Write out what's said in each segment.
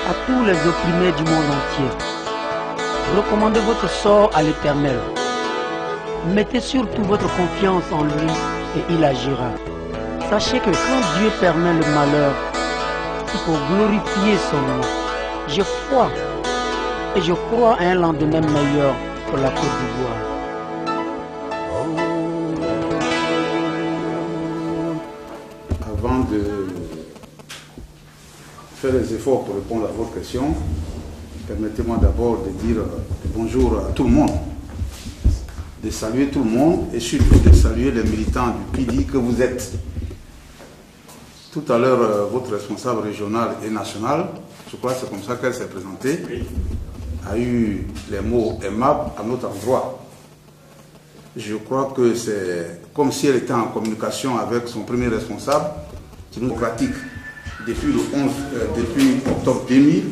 à tous les opprimés du monde entier. Recommandez votre sort à l'Éternel. Mettez surtout votre confiance en lui et il agira. Sachez que quand Dieu permet le malheur, c'est pour glorifier son nom. J'ai foi et je crois à un lendemain meilleur pour la Côte d'Ivoire. Avant de faire les efforts pour répondre à votre question, permettez-moi d'abord de dire bonjour à tout le monde, de saluer tout le monde et surtout de saluer les militants du PIDI que vous êtes. Tout à l'heure, votre responsable régional et national, je crois que c'est comme ça qu'elle s'est présentée, a eu les mots aimables à notre endroit. Je crois que c'est comme si elle était en communication avec son premier responsable qui nous pratique depuis octobre 2000,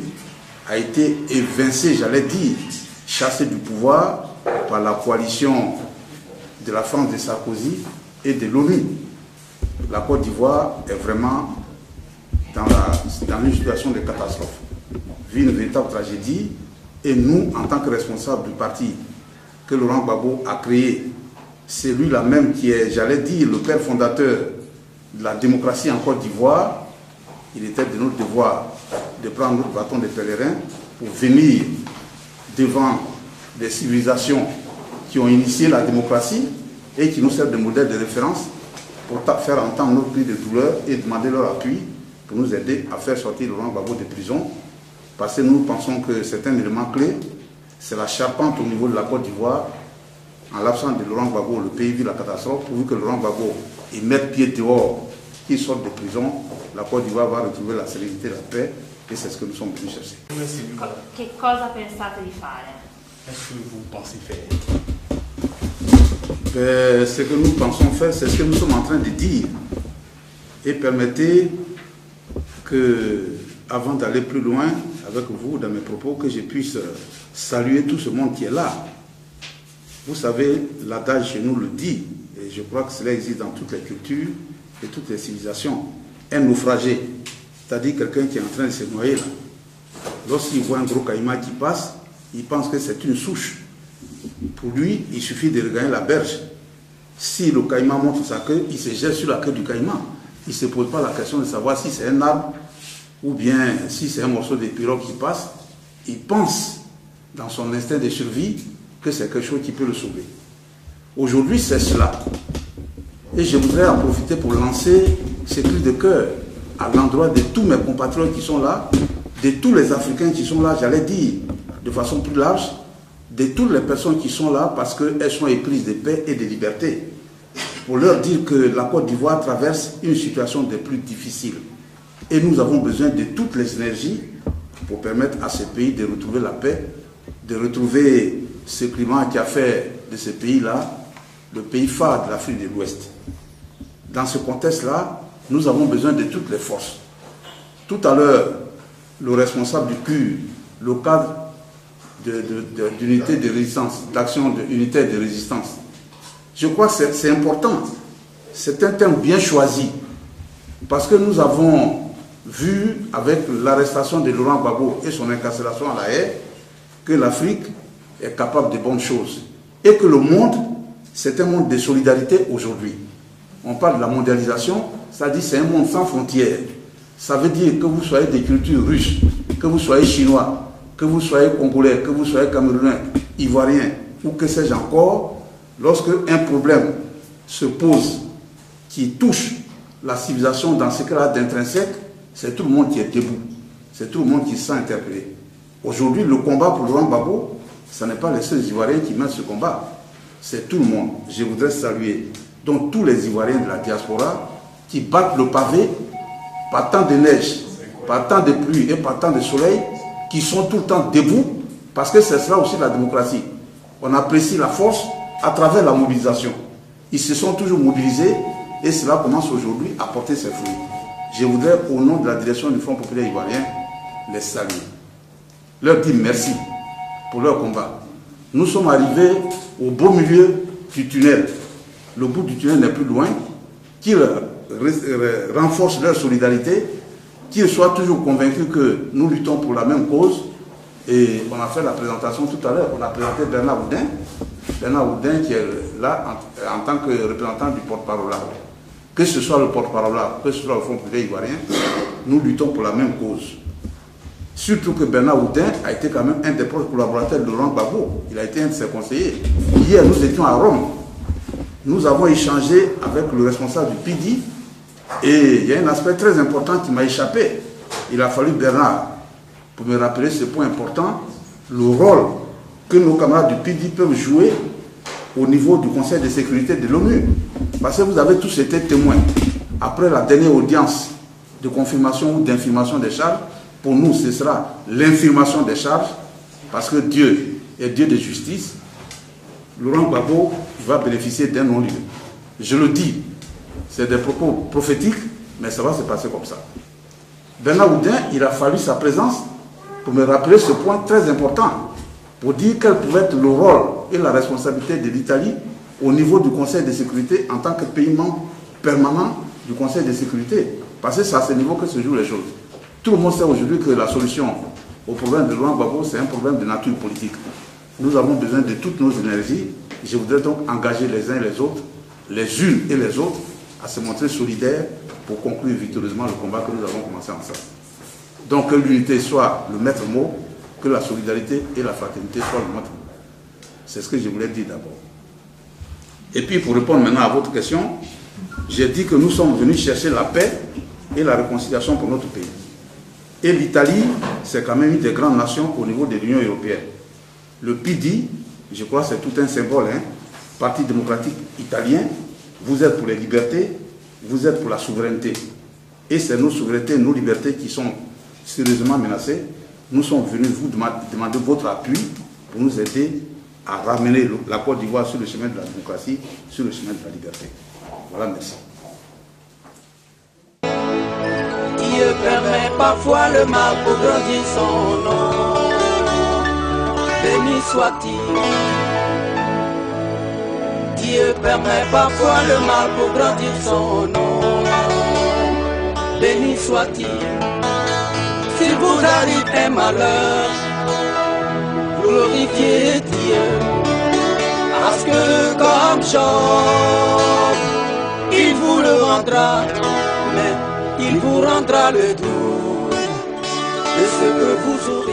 a été évincé, j'allais dire, chassé du pouvoir par la coalition de la France de Sarkozy et de l'ONU. La Côte d'Ivoire est vraiment dans une situation de catastrophe, vit une véritable tragédie, et nous, en tant que responsables du parti que Laurent Gbagbo a créé, c'est lui-là même qui est, j'allais dire, le père fondateur de la démocratie en Côte d'Ivoire. Il était de notre devoir de prendre notre bâton de pèlerin pour venir devant des civilisations qui ont initié la démocratie et qui nous servent de modèle de référence pour faire entendre notre cri de douleur et demander leur appui pour nous aider à faire sortir Laurent Gbagbo de prison. Parce que nous pensons que c'est un élément clé, c'est la charpente au niveau de la Côte d'Ivoire. En l'absence de Laurent Gbagbo, le pays vit la catastrophe. Pourvu que Laurent Gbagbo y mette pied dehors, qu'il sorte de prison, la Côte d'Ivoire va retrouver la sérénité et la paix, et c'est ce que nous sommes venus chercher. Che cosa pensate di fare? Qu'est-ce que vous pensez faire? Ce que nous pensons faire, c'est ce que nous sommes en train de dire. Et permettez que, avant d'aller plus loin avec vous dans mes propos, que je puisse saluer tout ce monde qui est là. Vous savez, l'adage chez nous le dit, et je crois que cela existe dans toutes les cultures et toutes les civilisations. Un naufragé, c'est-à-dire quelqu'un qui est en train de se noyer là. Lorsqu'il voit un gros caïman qui passe, il pense que c'est une souche. Pour lui, il suffit de regagner la berge. Si le caïman montre sa queue, il se jette sur la queue du caïman. Il ne se pose pas la question de savoir si c'est un arbre ou bien si c'est un morceau de pirogue qui passe. Il pense, dans son instinct de survie, que c'est quelque chose qui peut le sauver. Aujourd'hui, c'est cela. Et je voudrais en profiter pour lancer ce cri de cœur à l'endroit de tous mes compatriotes qui sont là, de tous les Africains qui sont là, j'allais dire de façon plus large, de toutes les personnes qui sont là parce qu'elles sont éprises de paix et de liberté, pour leur dire que la Côte d'Ivoire traverse une situation des plus difficiles. Et nous avons besoin de toutes les énergies pour permettre à ce pays de retrouver la paix, de retrouver ce climat qui a fait de ce pays-là le pays phare de l'Afrique de l'Ouest. Dans ce contexte-là, nous avons besoin de toutes les forces. Tout à l'heure, le responsable du CUR, le cadre d'unité de résistance, d'action unitaire de résistance, je crois que c'est important. C'est un terme bien choisi, parce que nous avons vu avec l'arrestation de Laurent Gbagbo et son incarcération à La Haye que l'Afrique est capable de bonnes choses et que le monde, c'est un monde de solidarité aujourd'hui. On parle de la mondialisation, c'est-à-dire c'est un monde sans frontières. Ça veut dire que vous soyez des cultures russes, que vous soyez chinois, que vous soyez congolais, que vous soyez camerounais, ivoirien ou que sais-je encore, lorsque un problème se pose qui touche la civilisation dans ce cas-là d'intrinsèque, c'est tout le monde qui est debout, c'est tout le monde qui se sent interpellé. Aujourd'hui, le combat pour Laurent Gbagbo, ce n'est pas les seuls Ivoiriens qui mènent ce combat, c'est tout le monde. Je voudrais saluer donc tous les Ivoiriens de la diaspora qui battent le pavé par temps de neige, par temps de pluie et par temps de soleil, qui sont tout le temps debout, parce que c'est cela aussi la démocratie. On apprécie la force à travers la mobilisation. Ils se sont toujours mobilisés et cela commence aujourd'hui à porter ses fruits. Je voudrais, au nom de la direction du Front populaire ivoirien, les saluer. Leur dire merci pour leur combat. Nous sommes arrivés au beau milieu du tunnel. Le bout du tunnel n'est plus loin, qu'ils renforcent leur solidarité qu'il soit toujours convaincu que nous luttons pour la même cause. Et on a fait la présentation tout à l'heure. On a présenté Bernard Oudin. Bernard Oudin qui est là en tant que représentant du porte-parole. Que ce soit le porte-parole, que ce soit le Fonds privé ivoirien, nous luttons pour la même cause. Surtout que Bernard Oudin a été quand même un des proches collaborateurs de Laurent Gbagbo. Il a été un de ses conseillers. Hier, nous étions à Rome. Nous avons échangé avec le responsable du PIDI. Et il y a un aspect très important qui m'a échappé. Il a fallu Bernard pour me rappeler ce point important, le rôle que nos camarades du PIDI peuvent jouer au niveau du Conseil de sécurité de l'ONU. Parce que vous avez tous été témoins. Après la dernière audience de confirmation ou d'infirmation des charges, pour nous, ce sera l'infirmation des charges, parce que Dieu est Dieu de justice. Laurent Gbagbo va bénéficier d'un non-lieu. Je le dis, c'est des propos prophétiques, mais ça va se passer comme ça. Bernard Oudin, il a fallu sa présence pour me rappeler ce point très important, pour dire quel pouvait être le rôle et la responsabilité de l'Italie au niveau du Conseil de sécurité en tant que pays membre permanent du Conseil de sécurité. Parce que c'est à ce niveau que se jouent les choses. Tout le monde sait aujourd'hui que la solution au problème de Laurent Gbagbo, c'est un problème de nature politique. Nous avons besoin de toutes nos énergies. Je voudrais donc engager les uns et les autres, les unes et les autres, à se montrer solidaires pour conclure victorieusement le combat que nous avons commencé ensemble. Donc que l'unité soit le maître mot, que la solidarité et la fraternité soient le maître mot. C'est ce que je voulais dire d'abord. Et puis pour répondre maintenant à votre question, j'ai dit que nous sommes venus chercher la paix et la réconciliation pour notre pays. Et l'Italie, c'est quand même une des grandes nations au niveau de l'Union européenne. Le PIDI, je crois que c'est tout un symbole, hein, Parti démocratique italien, vous êtes pour les libertés, vous êtes pour la souveraineté. Et c'est nos souverainetés, nos libertés qui sont sérieusement menacées. Nous sommes venus vous demander votre appui pour nous aider à ramener la Côte d'Ivoire sur le chemin de la démocratie, sur le chemin de la liberté. Voilà, merci. Dieu permet parfois le mal pour grandir son nom. Béni soit-il. Dieu permet parfois le mal pour grandir son nom. Béni soit-il. S'il vous arrive un malheur, glorifiez Dieu. Parce que comme Job, il vous le rendra, mais il vous rendra le doux de ce que vous aurez.